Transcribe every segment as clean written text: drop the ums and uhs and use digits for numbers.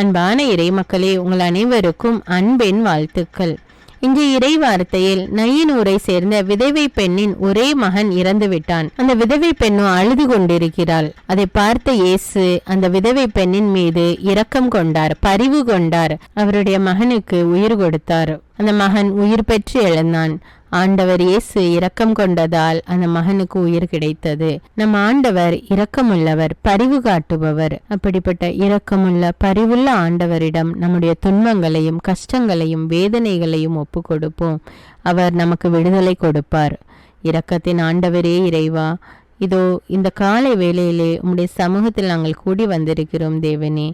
அன்பான இறை மக்களே, உங்கள் அனைவருக்கும் அன்பின் வாழ்த்துக்கள். இன்று இறை வார்த்தையில் நையனூரை சேர்ந்த விதவை பெண்ணின் ஒரே மகன் இறந்து விட்டான். அந்த விதவை பெண்ணும் அழுது கொண்டிருக்கிறாள். அதை பார்த்த இயேசு அந்த விதவை பெண்ணின் மீது இரக்கம் கொண்டார், பரிவு கொண்டார். அவருடைய மகனுக்கு உயிர் கொடுத்தார். அந்த மகன் உயிர் பெற்று எழுந்தான். ஆண்டவர் இயேசு இரக்கம் கொண்டதால் அந்த மகனுக்கு உயிர் கிடைத்தது. நம் ஆண்டவர் இரக்கமுள்ளவர், பரிவு காட்டுபவர். அப்படிப்பட்ட இரக்கமுள்ள பரிவுள்ள ஆண்டவரிடம் நம்முடைய துன்பங்களையும் கஷ்டங்களையும் வேதனைகளையும் ஒப்பு கொடுப்போம். அவர் நமக்கு விடுதலை கொடுப்பார். இரக்கத்தின் ஆண்டவரே இறைவா, இதோ இந்த காலை வேளையிலே உம்முடைய சமூகத்தில் நாங்கள் கூடி வந்திருக்கிறோம். தேவனே,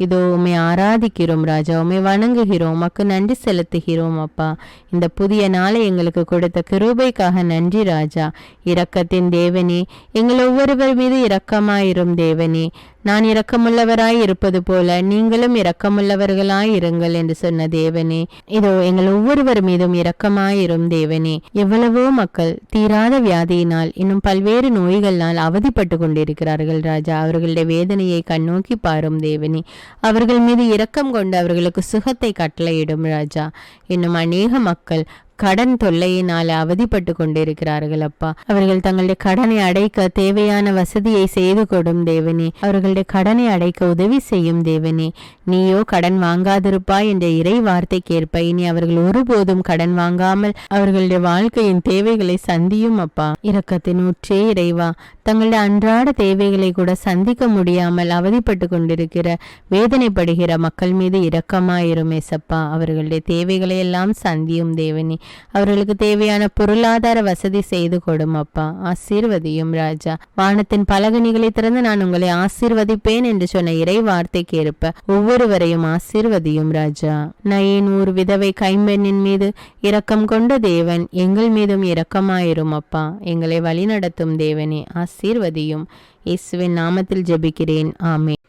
இதோ உம்மை ஆராதிக்கிறோம் ராஜா, உம்மை வணங்குகிறோம், உமக்கு நன்றி செலுத்துகிறோம் அப்பா. இந்த புதிய நாளை எங்களுக்கு கொடுத்த கிருபைக்காக நன்றி ராஜா. இரக்கத்தின் தேவனே, எங்கள் ஒவ்வொருவர் மீது இரக்கமாயிரும் தேவனே. நான் இரக்கமுள்ளவராய் இருப்பது போல நீங்களும் இரக்கமுள்ளவர்களாய் இருங்கள் என்று சொன்ன தேவனே, இதோ எங்கள் ஒவ்வொருவர் மீதும் இரக்கமாயிரும் தேவனே. எவ்வளவோ மக்கள் தீராத வியாதியினால் இன்னும் பல்வேறு நோய்களால் அவதிப்பட்டு கொண்டிருக்கிறார்கள் ராஜா. அவர்களுடைய வேதனையை கண்ணோக்கி பாரும் தேவனே. அவர்கள் மீது இரக்கம் கொண்டு அவர்களுக்கு சுகத்தை கட்டளையிடும் ராஜா. இன்னும் அநேக மக்கள் கடன் தொல்லையினால் அவதிப்பட்டு கொண்டிருக்கிறார்கள் அப்பா. அவர்கள் தங்களுடைய கடனை அடைக்க தேவையான வசதியை செய்து கொடும் தேவனே. அவர்களுடைய கடனை அடைக்க உதவி செய்யும் தேவனே. நீயோ கடன் வாங்காதிருப்பாய் என்ற இறை வார்த்தைக்கேற்ப இனி அவர்கள் ஒருபோதும் கடன் வாங்காமல் அவர்களுடைய வாழ்க்கையின் தேவைகளை சந்தியும் அப்பா. இரக்கத்தின் ஊற்றே இறைவா, தங்களுடைய அன்றாட தேவைகளை கூட சந்திக்க முடியாமல் அவதிப்பட்டு கொண்டிருக்கிற வேதனைப்படுகிற மக்கள் மீது இரக்கமாயிரும் ஏசப்பா. அவர்களுடைய தேவைகளை எல்லாம் சந்தியும் தேவனே. அவர்களுக்கு தேவையான பொருளாதார வசதி செய்து கொடும் அப்பா. ஆசீர்வதியும் ராஜா. வானத்தின் பலகணிகளை திறந்து நான் உங்களை ஆசீர்வதிப்பேன் என்று சொன்ன இறை வார்த்தைக்கு ஏற்ப ஒவ்வொருவரையும் ஆசீர்வதியும் ராஜா. நையனூர் விதவை கைம்பெண்ணின் மீது இரக்கம் கொண்ட தேவன் எங்கள் மீதும் இரக்கமாயிரும் அப்பா. எங்களை வழிநடத்தும் தேவனே, ஆசீர்வதியும். இயேசுவின் நாமத்தில் ஜெபிக்கிறேன், ஆமேன்.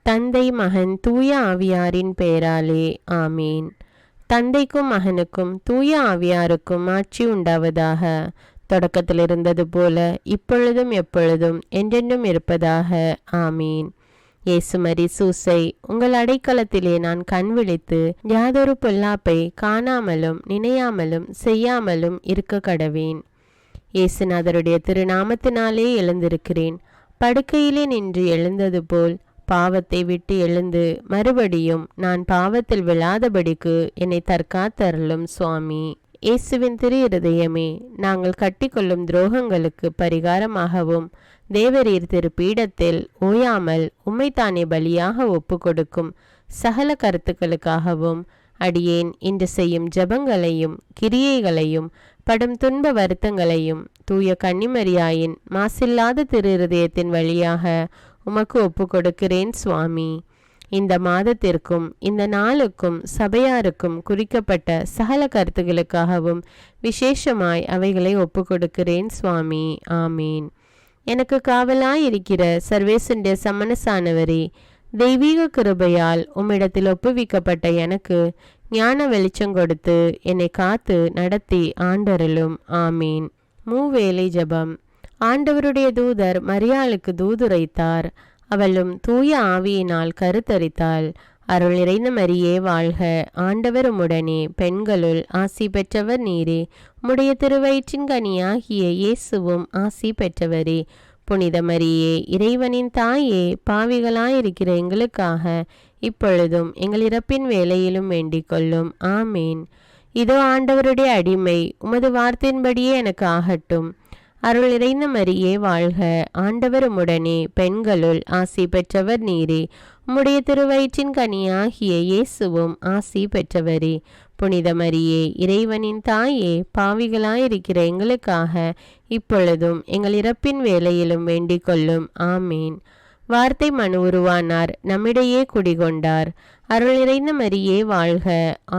தந்தை, மகன், தூய ஆவியாரின் பெயராலே, ஆமேன். தந்தைக்கும் மகனுக்கும் தூய ஆவியாருக்கும் ஆட்சி உண்டாவதாக. தொடக்கத்தில் இருந்தது போல இப்பொழுதும் எப்பொழுதும் என்றென்றும் இருப்பதாக, ஆமீன். இயேசுமரி சூசை, உங்கள் அடைக்கலத்திலே நான் கண் விழித்து யாதொரு பொல்லாப்பை காணாமலும் நினையாமலும் செய்யாமலும் இருக்க கடவேன். இயேசுநாதருடைய திருநாமத்தினாலே எழுந்திருக்கிறேன். படுக்கையிலே நின்று எழுந்தது போல் பாவத்தை விட்டு எழுந்து மறுபடியும் நான் பாவத்தில் விழாதபடிக்கு என்னை தற்காத்தருளும் சுவாமி. இயேசுவின் திரு இருதயமே, நாங்கள் கட்டிக்கொள்ளும் துரோகங்களுக்கு பரிகாரமாகவும் தேவரீர் திரு பீடத்தில் ஓயாமல் உம்மைத்தானே பலியாக ஒப்பு கொடுக்கும் சகல கருத்துக்களுக்காகவும் அடியேன் இன்று செய்யும் ஜபங்களையும் கிரியைகளையும் படும் துன்ப வருத்தங்களையும் தூய கன்னிமரியாயின் மாசில்லாத திரு இருதயத்தின் வழியாக உமக்கு ஒப்பு கொடுக்கிறேன் சுவாமி. இந்த மாதத்திற்கும் இந்த நாளுக்கும் சபையாருக்கும் குறிக்கப்பட்ட சகல கருத்துகளுக்காகவும் விசேஷமாய் அவைகளை ஒப்பு கொடுக்கிறேன் சுவாமி. ஆமீன். எனக்கு காவலாய் இருக்கிற சர்வேசுடைய சமனசானவரே, தெய்வீக கிருபையால் உம்மிடத்தில் ஒப்புவிக்கப்பட்ட எனக்கு ஞான வெளிச்சம் கொடுத்து என்னை காத்து நடத்தி ஆண்டருளும். ஆமீன். மூவேளை ஜபம். ஆண்டவருடைய தூதர் மரியாளுக்கு தூதுரைத்தார். அவளும் தூய ஆவியினால் கருத்தரித்தாள். அருள் நிறைந்த மரியே வாழ்க, ஆண்டவர் உம்முடனே, பெண்களுள் ஆசி பெற்றவர் நீரே. உம்முடைய திருவயிற்றின் கனியாகிய இயேசுவும் ஆசி பெற்றவரே. புனித மரியே, இறைவனின் தாயே, பாவிகளாயிருக்கிற எங்களுக்காக இப்பொழுதும் எங்கள் இறப்பின் வேளையிலும் வேண்டிக் கொள்ளும். ஆமேன். இதோ ஆண்டவருடைய அடிமை, உமது வார்த்தையின்படியே எனக்கு ஆகட்டும். அருள் நிறைந்த மரியே வாழ்க, ஆண்டவர் உம்முடனே, பெண்களுள் ஆசி பெற்றவர் நீரே. உம்முடைய திருவயிற்றின் கனியாகிய இயேசுவும் ஆசி பெற்றவரே. புனித மரியே, இறைவனின் தாயே, பாவிகளாயிருக்கிற எங்களுக்காக இப்பொழுதும் எங்கள் இறப்பின் வேளையிலும் வேண்டிக் கொள்ளும். ஆமேன். வார்த்தை மனு உருவானார், நம்மிடையே குடிகொண்டார். அருள் நிறைந்த மரியே வாழ்க,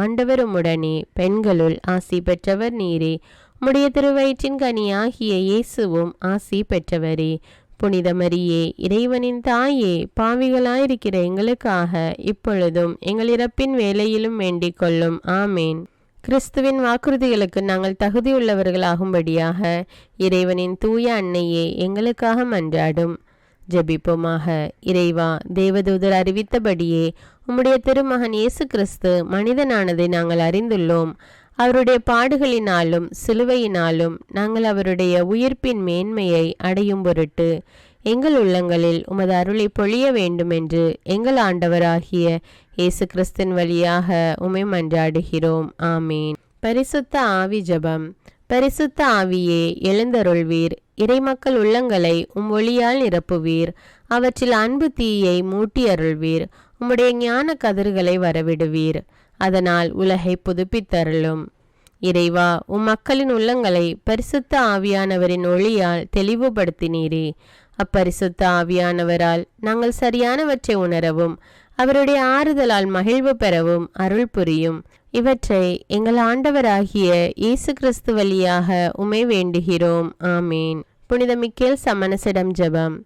ஆண்டவர் உம்முடனே, பெண்களுள் ஆசி பெற்றவர் நீரே. உம்முடைய திருவயிற்றின் கனியாகிய இயேசுவும் ஆசி பெற்றவரே. புனித மரியே, இறைவனின் தாயே, பாவிகளாயிருக்கிற எங்களுக்காக இப்பொழுதும் எங்கள் இறப்பின் வேளையிலும் வேண்டிக் கொள்ளும். ஆமேன். கிறிஸ்துவின் வாக்குறுதிகளுக்கு நாங்கள் தகுதியுள்ளவர்களாகும்படியாக இறைவனின் தூய அன்னையே எங்களுக்காக மன்றாடும். ஜெபிப்போமாக. இறைவா, தேவதூதர் அறிவித்தபடியே உம்முடைய திருமகன் இயேசு கிறிஸ்து மனிதனானதை நாங்கள் அறிந்துள்ளோம். அவருடைய பாடுகளினாலும் சிலுவையினாலும் நாங்கள் அவருடைய உயிர்ப்பின் மேன்மையை அடையும் பொருட்டு எங்கள் உள்ளங்களில் உமது அருளை பொழிய வேண்டுமென்று எங்கள் ஆண்டவராகிய இயேசு கிறிஸ்தின் வழியாக உம்மை மன்றாடுகிறோம். ஆமீன். பரிசுத்த ஆவி ஜெபம். பரிசுத்த ஆவியே, எழுந்தருள்வீர். இறைமக்கள் உள்ளங்களை ஒளியால் நிரப்புவீர். அவற்றில் அன்பு தீயை மூட்டி அருள்வீர். உம்முடைய ஞான கதிர்களை வரவிடுவீர். அதனால் உலகை புதுப்பித்தருளும். இறைவா, மக்களின் உள்ளங்களை பரிசுத்த ஆவியானவரின் ஒளியால் தெளிவுபடுத்தினீரே. அப்பரிசுத்த ஆவியானவரால் நாங்கள் சரியானவற்றை உணரவும் அவருடைய ஆறுதலால் மகிழ்வு பெறவும் அருள் புரியும். இவற்றை எங்கள் ஆண்டவராகிய இயேசு கிறிஸ்து வழியாக உம்மை வேண்டுகிறோம். ஆமீன். புனித மிக்கேல் சமணசிடம் ஜெபம்.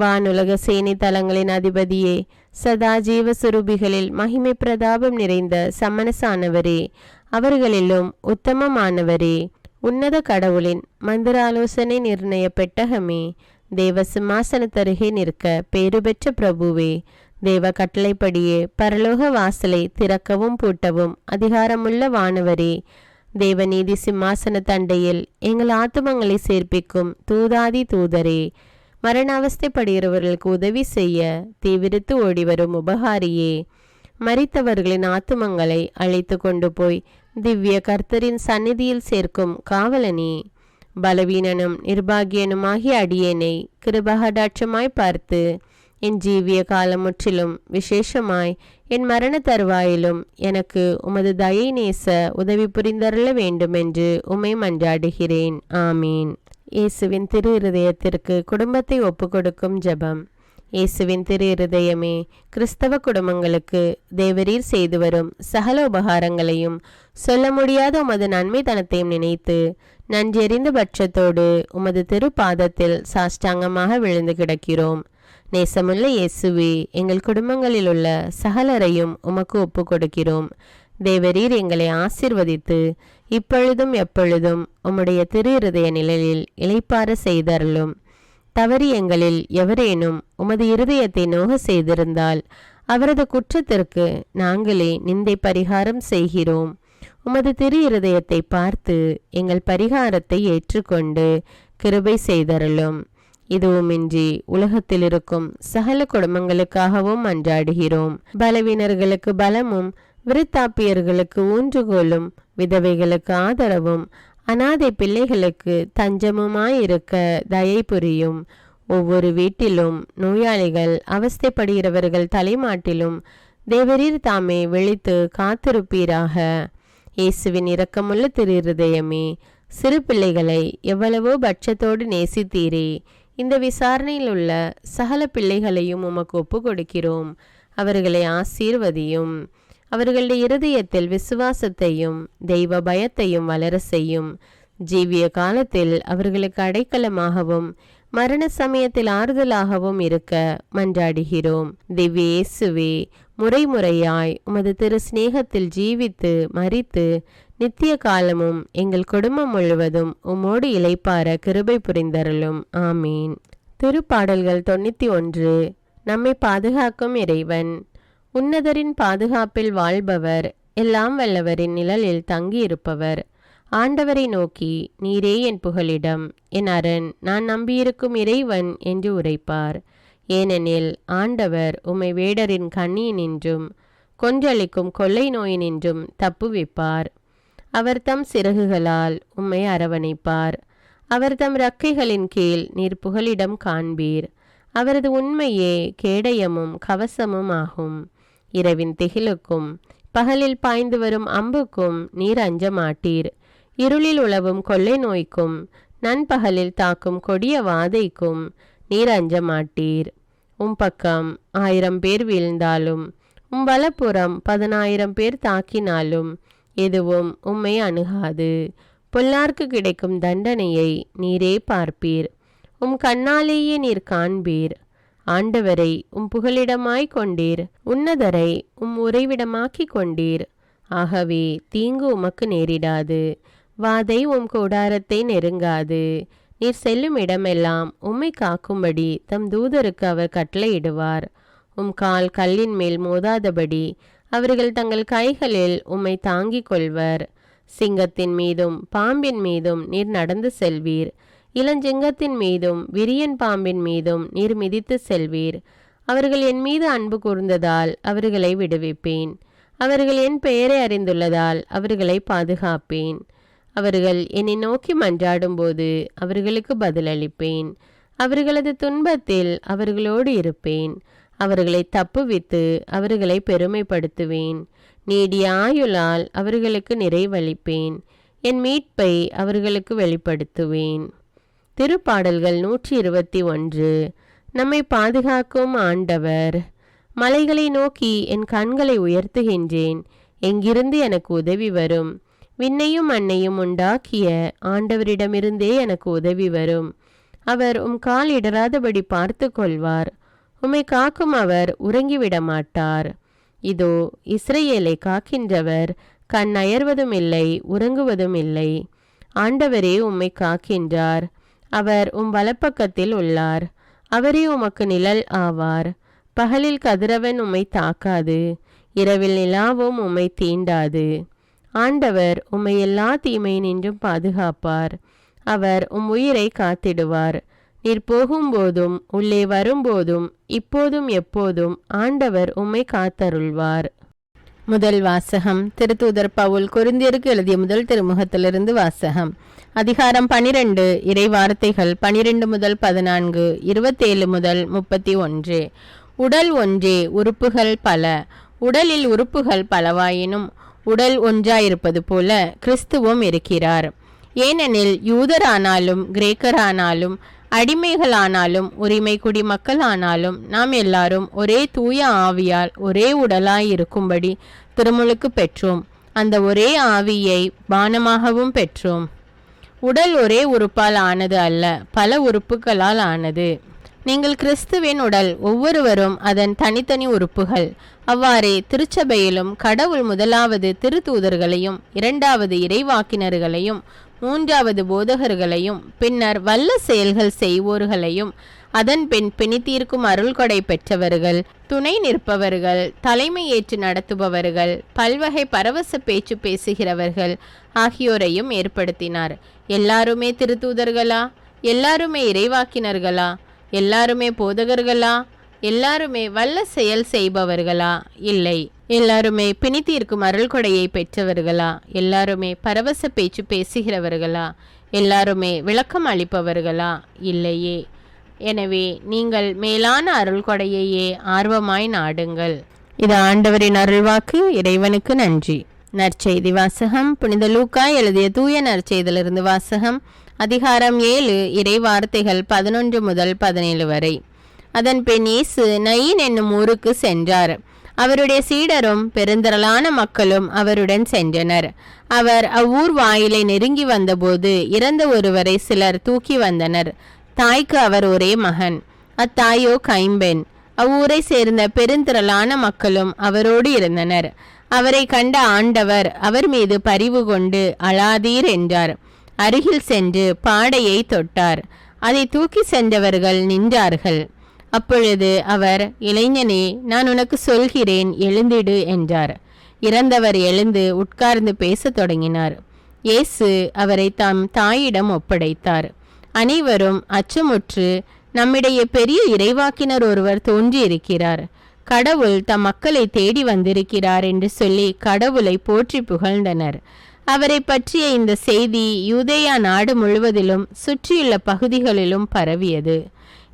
வானுலக சேனை தலங்களின் அதிபதியே, சதா ஜீவ சுரூபிகளில் மகிமை பிரதாபம் நிறைந்த சமணசானவரே, அவர்களிலும் உத்தமமானவரே, உன்னத கடவுளின் மந்திர ஆலோசனை நிர்ணய பெட்டகமே, தேவ சிம்மாசனத்தருகே நிற்க பேறு பெற்ற பிரபுவே, தேவ கட்டளைப்படியே பரலோக வாசலை திறக்கவும் பூட்டவும் அதிகாரமுள்ள வானவரே, தேவநீதி சிம்மாசன தண்டையில் எங்கள் ஆத்துமங்களை சேர்ப்பிக்கும் தூதாதி தூதரே, மரண அவஸ்தைப்படுகிறவர்களுக்கு உதவி செய்ய தீவிரித்து ஓடிவரும் உபகாரியே, மரித்தவர்களின் ஆத்துமங்களை அழைத்து கொண்டு போய் திவ்ய கர்த்தரின் சந்நிதியில் சேர்க்கும் காவலனே, பலவீனனும் நிர்பாகியனுமாகிய அடியேனை கிருபகடாட்சமாய் பார்த்து என் ஜீவிய காலம் முற்றிலும் விசேஷமாய் என் மரண தருவாயிலும் எனக்கு உமது தயை நேச உதவி புரிந்தருள வேண்டுமென்று உம்மை மன்றாடுகிறேன். ஆமீன். இயேசுவின் திரு இருதயத்திற்கு குடும்பத்தை ஒப்புக்கொடுக்கும் ஜெபம். இயேசுவின் திரு இருதயமே, கிறிஸ்தவ குடும்பங்களுக்கு தேவரீர் செய்து வரும் சகல உபகாரங்களையும் சொல்ல முடியாத உமது நன்மைத்தனத்தையும் நினைத்து நன்றெறிந்த பட்சத்தோடு உமது திரு பாதத்தில் சாஷ்டாங்கமாக விழுந்து கிடக்கிறோம். நேசமுள்ள இயேசுவே, எங்கள் குடும்பங்களில் உள்ள சகலரையும் உமக்கு ஒப்பு கொடுக்கிறோம். தேவரீர் எங்களை ஆசீர்வதித்து இப்பொழுதும் எப்பொழுதும் உம்முடைய திரு இருதய நிழலில் இளைப்பாற செய்தருளும். தவறி எங்களில் எவரேனும் உமது இருதயத்தை நோக செய்திருந்தால் அவரது குற்றத்திற்கு நாங்களே நிந்தை பரிகாரம் செய்கிறோம். உமது திரு இருதயத்தை பார்த்து எங்கள் பரிகாரத்தை ஏற்றுக்கொண்டு கிருபை செய்தருளும். இதுவுமின்றி உலகத்தில் இருக்கும் சகல குடும்பங்களுக்காகவும் மன்றாடுகிறோம். பலவீனர்களுக்கு பலமும், விருத்தாப்பியர்களுக்கு ஊன்றுகோலும், விதவைகளுக்கு ஆதரவும், அனாதை பிள்ளைகளுக்கு தஞ்சமுமாயிருக்க தயை புரியும். ஒவ்வொரு வீட்டிலும் நோயாளிகள் அவஸ்தைப்படுகிறவர்கள் தலைமாட்டிலும் தேவரீர் தாமே விழித்து காத்திருப்பீராக. இயேசுவின் இரக்கமுள்ள திரு இருதயமே, சிறு பிள்ளைகளை எவ்வளவோ பட்சத்தோடு நேசித்தீரே. இந்த விசாரணையில் உள்ள சகல பிள்ளைகளையும் உமக்கு ஒப்பு கொடுக்கிறோம். அவர்களை ஆசீர்வதியும். அவர்களுடைய இருதயத்தில் விசுவாசத்தையும் தெய்வ பயத்தையும் வளர செய்யும். ஜீவிய காலத்தில் அவர்களுக்கு அடைக்கலமாகவும் மரண சமயத்தில் ஆறுதலாகவும் இருக்க மன்றாடுகிறோம். திவ்ய இயேசுவே, முறைமுறையாய் உமது திரு சிநேகத்தில் ஜீவித்து மரித்து நித்திய காலமும் எங்கள் குடும்பம் முழுவதும் உம்மோடு இளைப்பார கிருபை புரிந்தருளும். ஆமீன். திருப்பாடல்கள் 91. நம்மை பாதுகாக்கும் இறைவன். உன்னதரின் பாதுகாப்பில் வாழ்பவர், எல்லாம் வல்லவரின் நிழலில் தங்கியிருப்பவர். ஆண்டவரை நோக்கி, நீரே என் புகலிடம், என் அரண், நான் நம்பியிருக்கும் இறைவன் என்று உரைப்பார். ஏனெனில் ஆண்டவர் உம்மை வேடரின் கண்ணியினின்றும் கொன்றளிக்கும் கொள்ளை நோயினின்றும் தப்புவிப்பார். அவர் தம் சிறகுகளால் உம்மை அரவணைப்பார். அவர் தம் இறக்கைகளின் கீழ் நீர் புகலிடம் காண்பீர். அவரது உண்மையே கேடயமும் கவசமும் ஆகும். இரவின் திகிலுக்கும் பகலில் பாய்ந்து வரும் அம்புக்கும் நீர் அஞ்ச மாட்டீர். இருளில் உழவும் கொள்ளை நோய்க்கும் நண்பகலில் தாக்கும் கொடிய வாதைக்கும் நீர் அஞ்ச மாட்டீர். பக்கம் 1000 பேர் வீழ்ந்தாலும் வலப்புறம் 10,000 பேர் தாக்கினாலும் எதுவும் உம்மை அணுகாது. பொல்லார்க்கு கிடைக்கும் தண்டனையை நீரே பார்ப்பீர். கண்ணாலேயே நீர் காண்பீர். ஆண்டவரை புகலிடமாய் கொண்டீர். உன்னதரை உறைவிடமாக்கி கொண்டீர். ஆகவே தீங்கு உமக்கு நேரிடாது. வாதை கூடாரத்தை நெருங்காது. நீர் செல்லும் இடமெல்லாம் உம்மை காக்கும்படி தம் தூதருக்கு அவர் கட்டளையிடுவார். உம் கால் கல்லின் மேல் மோதாதபடி அவர்கள் தங்கள் கைகளில் உம்மை தாங்கிக் கொள்வர். சிங்கத்தின் மீதும் பாம்பின் மீதும் நீர் நடந்து செல்வீர். இளஞ்சிங்கத்தின் மீதும் விரியன் பாம்பின் மீதும் நீர் மிதித்து செல்வீர். அவர்கள் என் மீது அன்பு கூர்ந்ததால் அவர்களை விடுவிப்பேன். அவர்கள் என் பெயரை அறிந்துள்ளதால் அவர்களை பாதுகாப்பேன். அவர்கள் என்னை நோக்கி மன்றாடும்போது அவர்களுக்கு பதிலளிப்பேன். அவர்களது துன்பத்தில் அவர்களோடு இருப்பேன். அவர்களை தப்புவித்து அவர்களை பெருமைப்படுத்துவேன். நீடிய ஆயுளால் அவர்களுக்கு நிறைவளிப்பேன். என் மீட்பை அவர்களுக்கு வெளிப்படுத்துவேன். திருப்பாடல்கள் 121. நம்மை பாதுகாக்கும் ஆண்டவர். மலைகளை நோக்கி என் கண்களை உயர்த்துகின்றேன். எங்கிருந்து எனக்கு உதவி வரும்? விண்ணையும் மண்ணையும் உண்டாக்கிய ஆண்டவரிடமிருந்தே எனக்கு உதவி வரும். அவர் உம் கால் இடராதபடி பார்த்து கொள்வார். உம்மை காக்கும் அவர் உறங்கிவிட மாட்டார். இதோ இஸ்ரவேலை காக்கின்றவர் கண் அயர்வதும் இல்லை, உறங்குவதும் இல்லை. ஆண்டவரே உம்மை காக்கின்றார். அவர் உம் வலப்பக்கத்தில் உள்ளார். அவரே உமக்கு நிழல் ஆவார். பகலில் கதிரவன் உம்மை தாக்காது, இரவில் நிலாவும் உம்மை தீண்டாது. ஆண்டவர் உம்மை எல்லா தீமை நின்றும் பாதுகாப்பார். அவர் உம் உயிரை காத்திடுவார். நீர் போகும்போதும் உள்ளே வரும்போதும் இப்போதும் எப்போதும் ஆண்டவர் உம்மை காத்தருள்வார். முதல் வாசகம். திருத்தூதர் பவுல் கொரிந்தியருக்கு எழுதிய முதல் திருமுகத்திலிருந்து வாசகம். அதிகாரம் 12. இறை வார்த்தைகள் 12 முதல் 14, 27 முதல் 31. உடல் ஒன்றே, உறுப்புகள் பல. உடலில் உறுப்புகள் பலவாயினும் உடல் ஒன்றாயிருப்பது போல கிறிஸ்துவும் இருக்கிறார். ஏனெனில் யூதரானாலும் கிரேக்கரானாலும் அடிமைகளானாலும் உரிமை குடிமக்களானாலும் நாம் எல்லாரும் ஒரே தூய ஆவியால் ஒரே உடலாயிருக்கும்படி திருமுழுக்கு பெற்றோம். அந்த ஒரே ஆவியை பானமாகவும் பெற்றோம். உடல் ஒரே உறுப்பால் ஆனது அல்ல, பல உறுப்புகளால் ஆனது. நீங்கள் கிறிஸ்துவின் உடல், ஒவ்வொருவரும் அதன் தனித்தனி உறுப்புகள். அவ்வாறே திருச்சபையிலும் கடவுள் முதலாவது திருத்தூதர்களையும், இரண்டாவது இறைவாக்கினர்களையும், மூன்றாவது போதகர்களையும், பின்னர் வல்ல செயல்கள் செய்வோர்களையும், அதன் பின் பிணித்தீர்க்கும் அருள்கொடை பெற்றவர்கள், துணை நிற்பவர்கள், தலைமை ஏற்று நடத்துபவர்கள், பல்வகை பரவச பேச்சு பேசுகிறவர்கள் ஆகியோரையும் ஏற்படுத்தினார். எல்லாருமே திருத்தூதர்களா? எல்லாருமே இறைவாக்கினர்களா? எல்லாருமே போதகர்களா? எல்லாருமே வல்ல செயல் செய்பவர்களா? இல்லை. எல்லாருமே பிணித்தீர்க்கும் அருள்கொடையை பெற்றவர்களா? எல்லாருமே பரவச பேச்சு பேசுகிறவர்களா? எல்லாருமே விளக்கம் அளிப்பவர்களா? இல்லையே. எனவே நீங்கள் மேலான அருள்கொடையையே ஆர்வமாய் நாடுங்கள். இது ஆண்டவரின் அருள்வாக்கு. இறைவனுக்கு நன்றி. நற்செய்தி வாசகம். புனித லூக்கா எழுதிய தூய நற்செய்தியிலிருந்து வாசகம். அதிகாரம் 7. இறை வார்த்தைகள் 11 முதல் 17 வரை. அதன் பின் இயேசு நயின் என்னும் ஊருக்கு சென்றார். அவருடைய சீடரும் பெருந்திரளான மக்களும் அவருடன் சென்றனர். அவர் அவ்வூர் வாயிலை நெருங்கி வந்தபோது இறந்த ஒருவரை சிலர் தூக்கி வந்தனர். தாய்க்கு அவர் ஒரே மகன். அத்தாயோ கைம்பெண். அவ்வூரை சேர்ந்த பெருந்திரளான மக்களும் அவரோடு இருந்தனர். அவரை கண்ட ஆண்டவர் அவர் மீது பரிவு கொண்டு அழாதீர் என்றார். அருகில் சென்று பாடையை தொட்டார். அதை தூக்கி சென்றவர்கள் நின்றார்கள். அப்பொழுது அவர், இளைஞனே, நான் உனக்கு சொல்கிறேன், எழுந்திடு என்றார். இறந்தவர் எழுந்து உட்கார்ந்து பேசத் தொடங்கினார். இயேசு அவரை தம் தாயிடம் ஒப்படைத்தார். அனைவரும் அச்சமுற்று, நம்மிடையே பெரிய இறைவாக்கினர் ஒருவர் தோன்றியிருக்கிறார், கடவுள் தம் மக்களை தேடி வந்திருக்கிறார் என்று சொல்லி கடவுளை போற்றி புகழ்ந்தனர். அவரை பற்றிய இந்த செய்தி யூதேயா நாடு முழுவதிலும் சுற்றியுள்ள பகுதிகளிலும் பரவியது.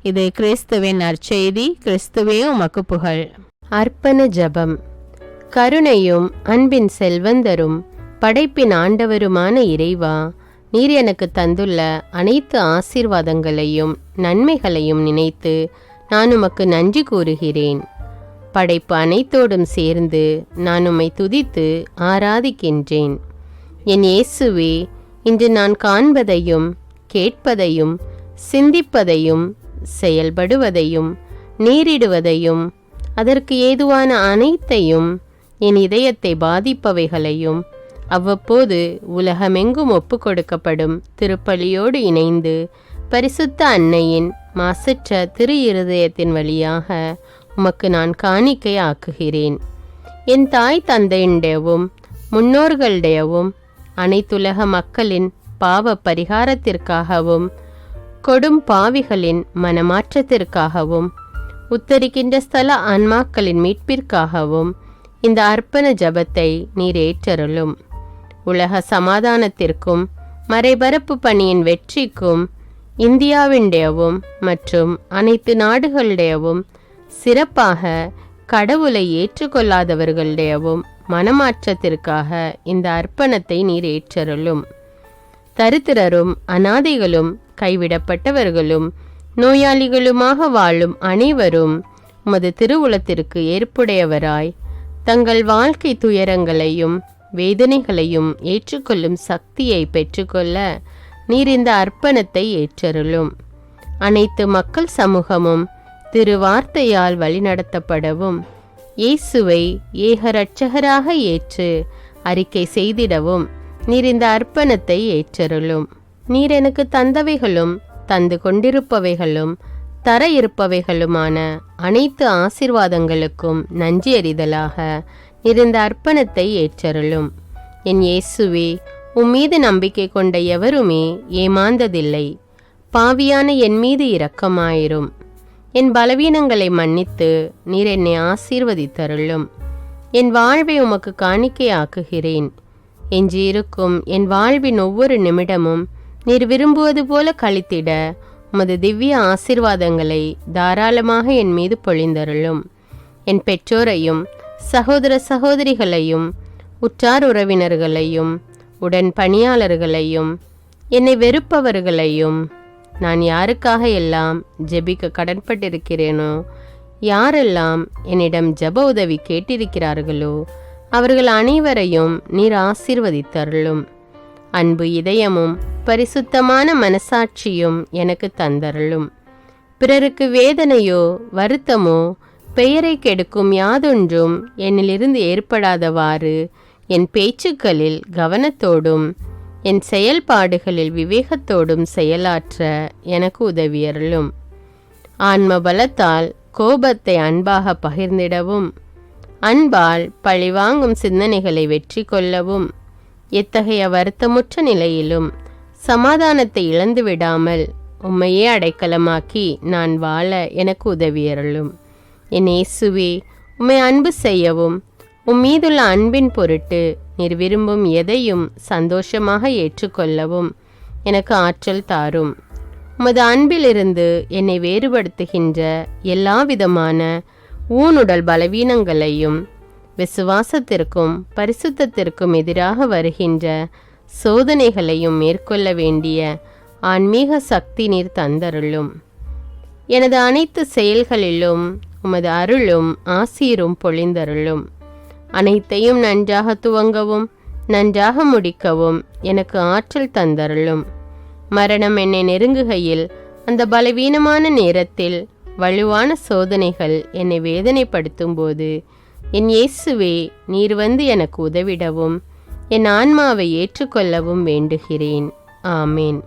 இது கிறிஸ்துவின் நற்செய்தி. கிறிஸ்துவே உமக்கு புகழ். அர்ப்பண ஜெபம். கருணையும் அன்பின் செல்வந்தரும் படைப்பின் ஆண்டவருமான இறைவா, நீர் எனக்கு தந்துள்ள அனைத்து ஆசீர்வாதங்களையும் நன்மைகளையும் நினைத்து நான் உமக்கு நன்றி கூறுகிறேன். படைப்பு அனைத்தோடும் சேர்ந்து நான் உம்மை துதித்து ஆராதிக்கின்றேன். என் இயேசுவே, இன்று நான் காண்பதையும் கேட்பதையும் சிந்திப்பதையும் செயல்படுவதையும் நேரிடுவதையும் அதற்கு ஏதுவான அனைத்தையும் என் இதயத்தை பாதிப்பவைகளையும் அவ்வப்போது உலகமெங்கும் ஒப்பு கொடுக்கப்படும் திருப்பலியோடு இணைந்து பரிசுத்த அன்னையின் மாசற்ற திரு இருதயத்தின் வழியாக உமக்கு நான் காணிக்கை ஆக்குகிறேன். என் தாய் தந்தையுடையவும் முன்னோர்களுடையவும் அனைத்துலக மக்களின் பாவ பரிகாரத்திற்காகவும் கொடும் பாவிகளின் மனமாற்றத்திற்காகவும் உத்தரிக்கின்ற ஸ்தல ஆன்மாக்களின் மீட்பிற்காகவும் இந்த அர்ப்பண ஜபத்தை நீர் ஏற்றருளும். உலக சமாதானத்திற்கும் மறைபரப்பு பணியின் வெற்றிக்கும் இந்தியாவினுடையவும் மற்றும் அனைத்து நாடுகளுடையவும் சிறப்பாக கடவுளை ஏற்றுக்கொள்ளாதவர்களுடையவும் மனமாற்றத்திற்காக இந்த அர்ப்பணத்தை நீர் ஏற்றருளும். தரித்திரரும் அனாதைகளும் கைவிடப்பட்டவர்களும் நோயாளிகளுமாக வாழும் அனைவரும் உமது திருவுளத்திற்கு ஏற்புடையவராய் தங்கள் வாழ்க்கை துயரங்களையும் வேதனைகளையும் ஏற்றுக்கொள்ளும் சக்தியை பெற்றுக்கொள்ள நீர் இந்த அர்ப்பணத்தை ஏற்றருளும். அனைத்து மக்கள் சமூகமும் திருவார்த்தையால் வழிநடத்தப்படவும் இயேசுவை ஏக இரட்சகராக ஏற்று அறிக்கை செய்திடவும் நீர் இந்த அர்ப்பணத்தை ஏற்றருளும். நீர் எனக்கு தந்தவைகளும் தந்து கொண்டிருப்பவைகளும் தர இருப்பவைகளுமான அனைத்து ஆசீர்வாதங்களுக்கும் நன்றி அறிதலாக நீர் இந்த அர்ப்பணத்தை ஏற்றருளும். என் இயேசுவே, உம்மீது நம்பிக்கை கொண்ட எவருமே ஏமாந்ததில்லை. பாவியான என் மீது இரக்கமாயிரும். என் பலவீனங்களை மன்னித்து நீர் என்னை ஆசீர்வதித்தருளும். என் வாழ்வை உமக்கு காணிக்கையாக்குகிறேன். எஞ்சியிருக்கும் என் வாழ்வின் ஒவ்வொரு நிமிடமும் நீர் விரும்புவது போல கழித்திட உமது திவ்ய ஆசீர்வாதங்களை தாராளமாக என் மீது பொழிந்தருளும். என் பெற்றோரையும் சகோதர சகோதரிகளையும் உற்றார் உறவினர்களையும் உடன் பணியாளர்களையும் என்னை வெறுப்பவர்களையும் நான் யாருக்காக எல்லாம் ஜெபிக்க கடன்பட்டிருக்கிறேனோ, யாரெல்லாம் என்னிடம் ஜெப உதவி கேட்டிருக்கிறார்களோ அவர்கள் அனைவரையும் நீர் ஆசீர்வதித்தருளும். அன்பு இதயமும் பரிசுத்தமான மனசாட்சியும் எனக்கு தந்தருளும். பிறருக்கு வேதனையோ வருத்தமோ பெயரை கெடுக்கும் யாதொன்றும் என்னிலிருந்து ஏற்படாதவாறு என் பேச்சுக்களில் கவனத்தோடும் என் செயல்பாடுகளில் விவேகத்தோடும் செயலாற்ற எனக்கு உதவியருளும். ஆன்ம பலத்தால் கோபத்தை அன்பாக பகிர்ந்திடவும் அன்பால் பழிவாங்கும் சிந்தனைகளை வெற்றி கொள்ளவும் எத்தகைய வருத்தமுற்ற நிலையிலும் சமாதானத்தை இழந்து விடாமல் உம்மையே அடைக்கலமாக்கி நான் வாழ எனக்கு உதவியருளும். என் இயேசுவே, உம்மை அன்பு செய்யவும் உம்மீதுள்ள அன்பின் பொருட்டு நீர் விரும்பும் எதையும் சந்தோஷமாக ஏற்றுக்கொள்ளவும் எனக்கு ஆற்றல் தாரும். உமது அன்பிலிருந்து என்னை வேறுபடுத்துகின்ற எல்லா விதமான ஊனுடல் பலவீனங்களையும் விசுவாசத்திற்கும் பரிசுத்தத்திற்கும் எதிராக வருகின்ற சோதனைகளையும் மேற்கொள்ள வேண்டிய ஆன்மீக சக்தி நீர் தந்தருளும். எனது அனைத்து செயல்களிலும் உமது அருளும் ஆசீரும் பொழிந்தருளும். அனைத்தையும் நன்றாக துவங்கவும் நன்றாக முடிக்கவும் எனக்கு ஆற்றல் தந்தருளும். மரணம் என்னை நெருங்குகையில் அந்த பலவீனமான நேரத்தில் வலுவான சோதனைகள் என்னை வேதனைப்படுத்தும் போது என் இயேசுவே, நீர் வந்து எனக்கு உதவிடவும் என் ஆன்மாவை ஏற்றுக்கொள்ளவும் வேண்டுகிறேன். ஆமேன்.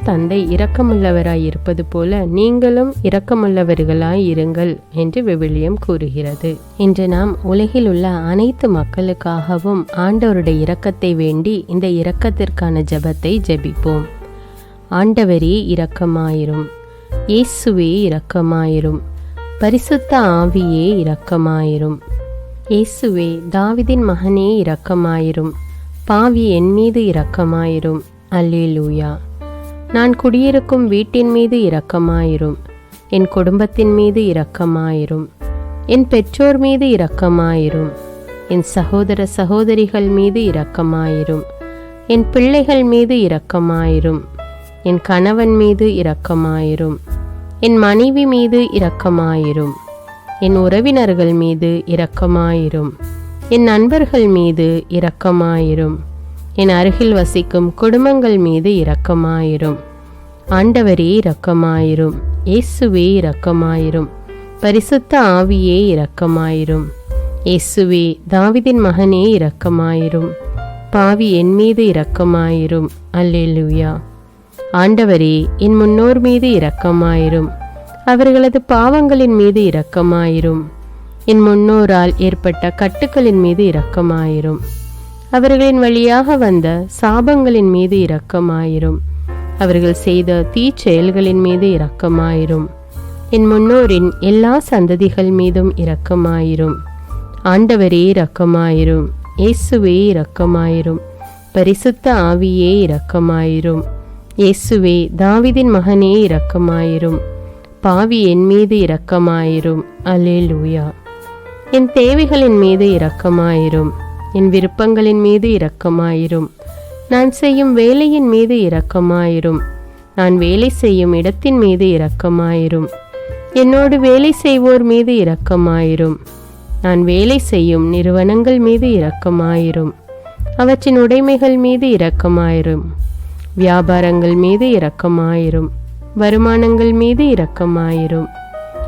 தந்தை இரக்கமுள்ளவராய் இருப்பது போல நீங்களும் இரக்கமுள்ளவர்களாய் இருங்கள் என்று விவிலியம் கூறுகிறது. இன்று நாம் உலகில் உள்ள அனைத்து மக்களுக்காகவும் ஆண்டவருடைய இரக்கத்தை வேண்டி இந்த இரக்கத்திற்கான ஜெபத்தை ஜெபிப்போம். ஆண்டவரே இரக்கமாயிரும். இயேசுவே இரக்கமாயிரும். பரிசுத்த ஆவியே இரக்கமாயிரும். இயேசுவே, தாவீதின் மகனே இரக்கமாயிரும். பாவி என் மீது இரக்கமாயிரும். அல்லேலூயா. நான் குடியிருக்கும் வீட்டின் மீது இரக்கமாயிரும். என் குடும்பத்தின் மீது இரக்கமாயிரும். என் பெற்றோர் மீது இரக்கமாயிரும். என் சகோதர சகோதரிகள் மீது இரக்கமாயிரும். என் பிள்ளைகள் மீது இரக்கமாயிரும். என் கணவன் மீது இரக்கமாயிரும். என் மனைவி மீது இரக்கமாயிரும். என் உறவினர்கள் மீது இரக்கமாயிரும். என் நண்பர்கள் மீது இரக்கமாயிரும். என் அருகில் வசிக்கும் குடும்பங்கள் மீது இரக்கமாயிரும். ஆண்டவரே இரக்கமாயிரும். இயேசுவே இரக்கமாயிரும். பரிசுத்த ஆவியே இரக்கமாயிரும். இயேசுவே, தாவீதின் மகனே இரக்கமாயிரும். பாவி என் மீது இரக்கமாயிரும். அல்லேலூயா. ஆண்டவரே, என் முன்னோர் மீது இரக்கமாயிரும். அவர்களது பாவங்களின் மீது இரக்கமாயிரும். என் முன்னோரால் ஏற்பட்ட கட்டுக்களின் மீது இரக்கமாயிரும். அவர்களின் வழியாக வந்த சாபங்களின் மீது இரக்கமாயிரும். அவர்கள் செய்த தீச்செயல்களின் மீது இரக்கமாயிரும். என் முன்னோரின் எல்லா சந்ததிகள் மீதும் இரக்கமாயிரும். ஆண்டவரே இரக்கமாயிரும். இயேசுவே இரக்கமாயிரும். பரிசுத்த ஆவியே இரக்கமாயிரும். இயேசுவே, தாவீதின் மகனே இரக்கமாயிரும். பாவி என் மீது இரக்கமாயிரும். அல்லேலூயா. என் தேவைகளின் மீது இரக்கமாயிரும். என் விருப்பங்களின் மீது இரக்கமாயிரும். நான் செய்யும் வேலையின் மீது இரக்கமாயிரும். நான் வேலை செய்யும் இடத்தின் மீது இரக்கமாயிரும். என்னோடு வேலை செய்வோர் மீது இரக்கமாயிரும். நான் வேலை செய்யும் நிறுவனங்கள் மீது இரக்கமாயிரும். அவற்றின் உடைமைகள் மீது இரக்கமாயிரும். வியாபாரங்கள் மீது இரக்கமாயிரும். வருமானங்கள் மீது இரக்கமாயிரும்.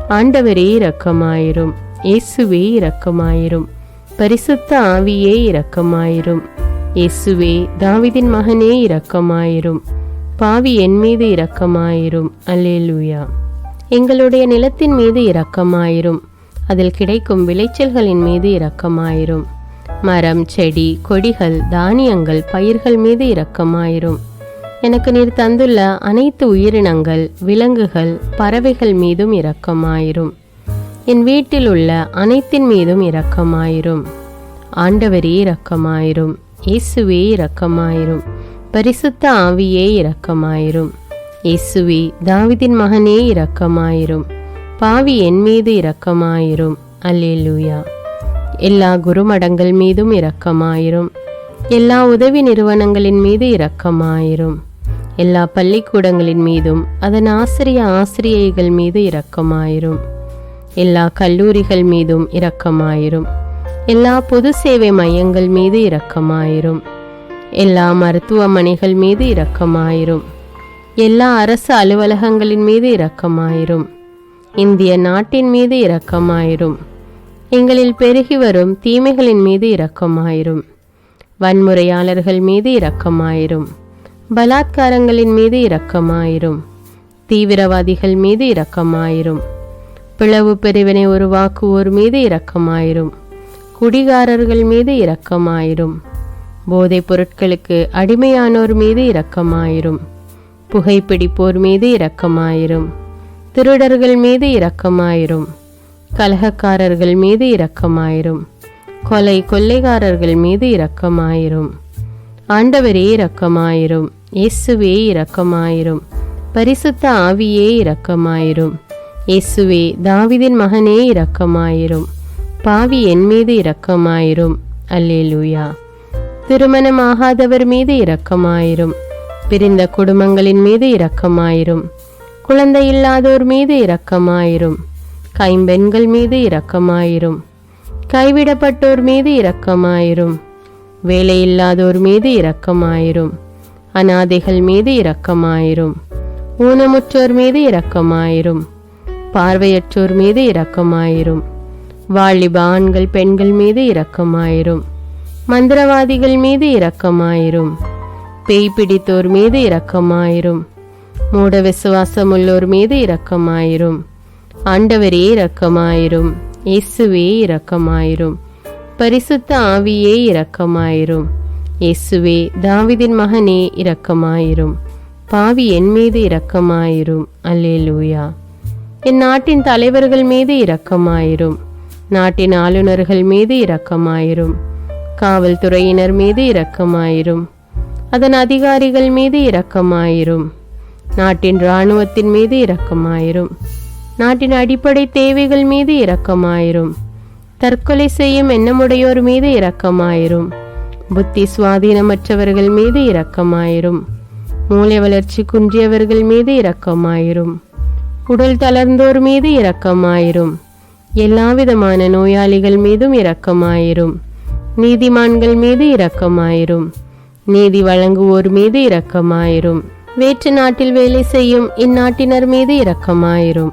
ஆண்டவரே இரக்கமாயிரும். இயேசுவே இரக்கமாயிரும். பரிசுத்த ஆவியே இரக்கமாயிரும். இயேசுவே, தாவீதின் மகனே இரக்கமாயிரும். பாவி என் மீது இரக்கமாயிரும். அல்லேலூயா. எங்களுடைய நிலத்தின் மீது இரக்கமாயிரும். அதில் கிடைக்கும் விளைச்சல்களின் மீது இரக்கமாயிரும். மரம், செடி, கொடிகள், தானியங்கள், பயிர்கள் மீது இரக்கமாயிரும். எனக்கு நீர் தந்துள்ள அனைத்து உயிரினங்கள், விலங்குகள், பறவைகள் மீதும் இரக்கமாயிரும். என் வீட்டில் உள்ள அனைத்தின் மீதும் இரக்கமாயிரும். ஆண்டவரே இரக்கமாயிரும். இயேசுவே இரக்கமாயிரும். பரிசுத்த ஆவியே இரக்கமாயிரும். இயேசுவே, தாவீதின் மகனே இரக்கமாயிரும். பாவி என் மீது இரக்கமாயிரும். அல்லேலூயா. எல்லா குருமடங்கள் மீதும் இரக்கமாயிரும். எல்லா உதவி நிறுவனங்களின் மீது இரக்கமாயிரும். எல்லா பள்ளிக்கூடங்களின் மீதும் அதன் ஆசிரியைகள் மீது இரக்கமாயிரும். எல்லா கல்லூரிகள் மீதும் இரக்கமாயிரும். எல்லா பொது சேவை மையங்கள் மீது இரக்கமாயிரும். எல்லா மருத்துவமனைகள் மீது இரக்கமாயிரும். எல்லா அரசு அலுவலகங்களின் மீது இரக்கமாயிரும். இந்திய நாட்டின் மீது இரக்கமாயிரும். எங்களில் பெருகி வரும் தீமைகளின் மீது இரக்கமாயிரும். வன்முறையாளர்கள் மீது இரக்கமாயிரும். பலாத்காரங்களின் மீது இரக்கமாயிரும். தீவிரவாதிகள் மீது இரக்கமாயிரும். பிளவு பிரிவினை உருவாக்குவோர் மீது இரக்கமாயிரும். குடிகாரர்கள் மீது இரக்கமாயிரும். போதைப் பொருட்களுக்கு அடிமையானோர் மீது இரக்கமாயிரும். புகைப்பிடிப்போர் மீது இரக்கமாயிரும். திருடர்கள் மீது இரக்கமாயிரும். கலகக்காரர்கள் மீது இரக்கமாயிரும். கொள்ளைக்காரர்கள் மீது இரக்கமாயிரும். ஆண்டவரே இரக்கமாயிரும். இயேசுவே இரக்கமாயிரும். பரிசுத்த ஆவியே இரக்கமாயிரும். இயேசுவே, தாவீதின் மகனே இரக்கமாயிரும். பாவி என் மீது இரக்கமாயிரும். அல்லேலூயா. திருமணமாகாதவர் மீது இரக்கமாயிரும். பிரிந்த குடும்பங்களின் மீது இரக்கமாயிரும். குழந்தை இல்லாதோர் மீது இரக்கமாயிரும். கைம்பெண்கள் மீது இரக்கமாயிரும். கைவிடப்பட்டோர் மீது இரக்கமாயிரும். வேலையில்லாதோர் மீது இரக்கமாயிரும். அநாதைகள் மீது இரக்கமாயிரும். ஊனமுற்றோர் மீது இரக்கமாயிரும். பார்வையற்றோர் மீது இரக்கமாயிரும். வாலிப ஆண்கள் பெண்கள் மீது இரக்கமாயிரும். மந்திரவாதிகள் மீது இரக்கமாயிரும். பேய் பிடித்தோர் மீது இரக்கமாயிரும். மூட விசுவாசமுள்ளோர் மீது இரக்கமாயிரும். ஆண்டவரே இரக்கமாயிரும். இயேசுவே இரக்கமாயிரும். பரிசுத்த ஆவியே இரக்கமாயிரும். இயேசுவே, தாவீதின் மகனே இரக்கமாயிரும். பாவி என் மீது இரக்கமாயிரும். அல்லேலூயா. என் நாட்டின் தலைவர்கள் மீது இரக்கமாயிரும். நாட்டின் ஆளுநர்கள் மீது இரக்கமாயிரும். காவல்துறையினர் மீது இரக்கமாயிரும். அதன் அதிகாரிகள் மீது இரக்கமாயிரும். நாட்டின் இராணுவத்தின் மீது இரக்கமாயிரும். நாட்டின் அடிப்படை தேவைகள் மீது இரக்கமாயிரும். தற்கொலை செய்யும் எண்ணமுடையோர் மீது இரக்கமாயிரும். புத்தி சுவாதீனமற்றவர்கள் மீது இரக்கமாயிரும். மூளை வளர்ச்சி குன்றியவர்கள் மீது இரக்கமாயிரும். உடல் தளர்ந்தோர் மீது இரக்கமாயிரும். எல்லாவிதமான நோயாளிகள் மீதும் இரக்கமாயிரும். நீதிமான்கள் மீது இரக்கமாயிரும். நீதி வழங்குவோர் மீது இரக்கமாயிரும். வேற்று நாட்டில் வேலை செய்யும் இந்நாட்டினர் மீது இரக்கமாயிரும்.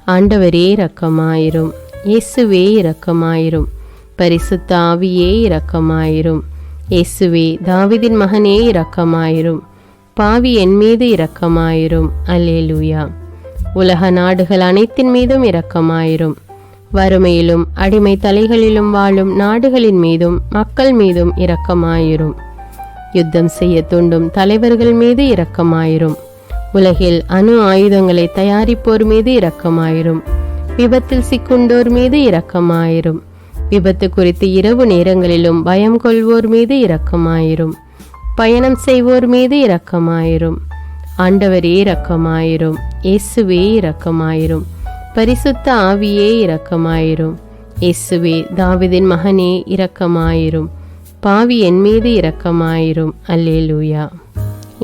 ஆண்டவரே இரக்கமாயிரும். இயேசுவே இரக்கமாயிரும். பரிசுத்த ஆவியே இரக்கமாயிரும். இயேசுவே, தாவீதின் மகனே இரக்கமாயிரும். பாவி என் மீது இரக்கமாயிரும். அல்லேலூயா. உலக நாடுகள் அனைத்தின் மீதும் இரக்கமாயிரும். வறுமையிலும் அடிமை தலைகளிலும் வாழும் நாடுகளின் மீதும் மக்கள் மீதும் இரக்கமாயிரும். யுத்தம் செய்ய தூண்டும் தலைவர்கள் மீது இரக்கமாயிரும். உலகில் அணு ஆயுதங்களை தயாரிப்போர் மீது இரக்கமாயிரும். விபத்தில் சிக்குண்டோர் மீது இரக்கமாயிரும். விபத்து குறித்து இரவு நேரங்களிலும் பயம் கொள்வோர் மீது இரக்கமாயிரும். பயணம் செய்வோர் மீது இரக்கமாயிரும். ஆண்டவரே இரக்கமாயிரும். இயேசுவே இரக்கமாயிரும். பரிசுத்த ஆவியே இரக்கமாயிரும். இயேசுவே தாவீதின் மகனே இரக்கமாயிரும். பாவி என் மீது இரக்கமாயிரும். அல்லேலூயா.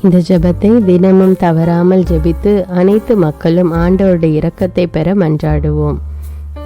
இந்த ஜெபத்தை தினமும் தவறாமல் ஜெபித்து அனைத்து மக்களும் ஆண்டவருடைய இரக்கத்தை பெற மன்றாடுவோம்.